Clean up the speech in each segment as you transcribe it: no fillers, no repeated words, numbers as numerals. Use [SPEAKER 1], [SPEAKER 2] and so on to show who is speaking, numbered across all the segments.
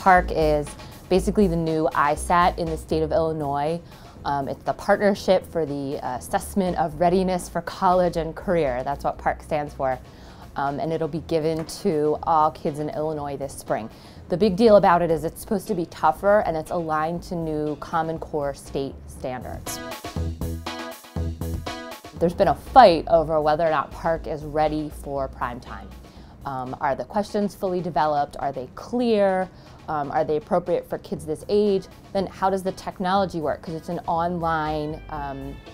[SPEAKER 1] PARCC is basically the new ISAT in the state of Illinois. It's the Partnership for the Assessment of Readiness for College and Career. That's what PARCC stands for. And it'll be given to all kids in Illinois this spring. The big deal about it is it's supposed to be tougher and it's aligned to new Common Core state standards. There's been a fight over whether or not PARCC is ready for prime time. Are the questions fully developed? Are they clear? Are they appropriate for kids this age? Then how does the technology work? Because it's an online,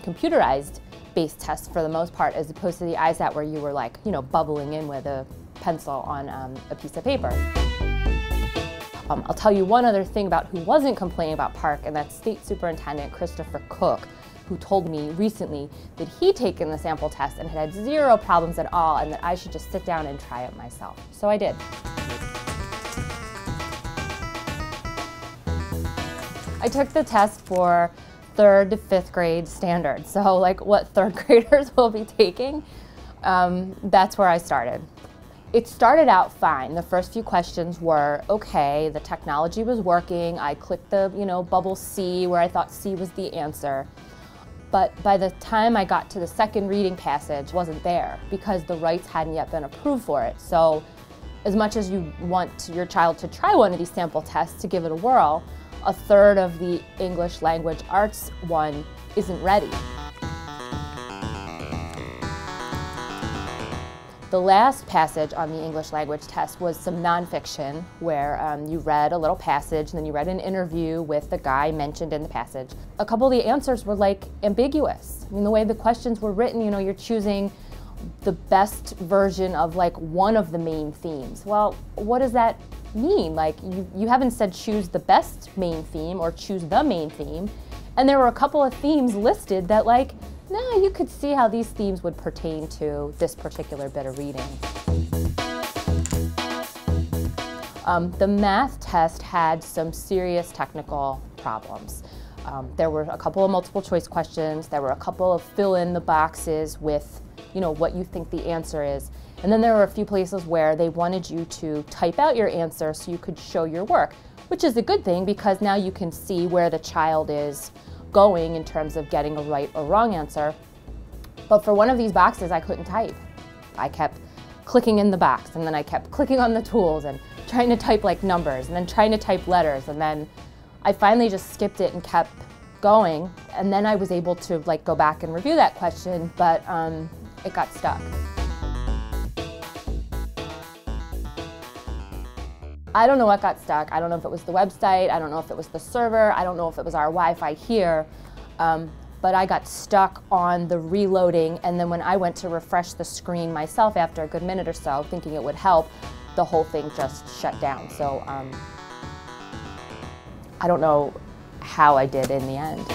[SPEAKER 1] computerized based test for the most part, as opposed to the ISAT where you were like, bubbling in with a pencil on a piece of paper. I'll tell you one other thing about who wasn't complaining about PARCC, and that's State Superintendent Christopher Koch, who told me recently that he'd taken the sample test and had 0 problems at all, and that I should just sit down and try it myself. So I did. I took the test for 3rd to 5th grade standards, so like what 3rd graders will be taking. That's where I started. It started out fine. The first few questions were okay, the technology was working, I clicked the bubble C where I thought C was the answer. But by the time I got to the second reading passage, it wasn't there because the rights hadn't yet been approved for it. So as much as you want your child to try one of these sample tests to give it a whirl, 1/3 of the English language arts one isn't ready. The last passage on the English language test was some nonfiction where you read a little passage and then you read an interview with the guy mentioned in the passage. A couple of the answers were like ambiguous. I mean, the way the questions were written, you're choosing the best version of like one of the main themes. Well, what does that mean? Like you haven't said choose the best main theme or choose the main theme. And there were a couple of themes listed that like, no, you could see how these themes would pertain to this particular bit of reading. The math test had some serious technical problems. There were a couple of multiple choice questions, there were a couple of fill in the boxes with what you think the answer is. And then there were a few places where they wanted you to type out your answer so you could show your work, which is a good thing because now you can see where the child is going in terms of getting a right or wrong answer. But for one of these boxes, I couldn't type. I kept clicking in the box, and then I kept clicking on the tools and trying to type like numbers, and then trying to type letters, and then I finally just skipped it and kept going, and then I was able to like go back and review that question, but it got stuck. I don't know what got stuck. I don't know if it was the website, I don't know if it was the server, I don't know if it was our Wi-Fi here, but I got stuck on the reloading, and then when I went to refresh the screen myself after a good minute or so, thinking it would help, the whole thing just shut down. So I don't know how I did in the end.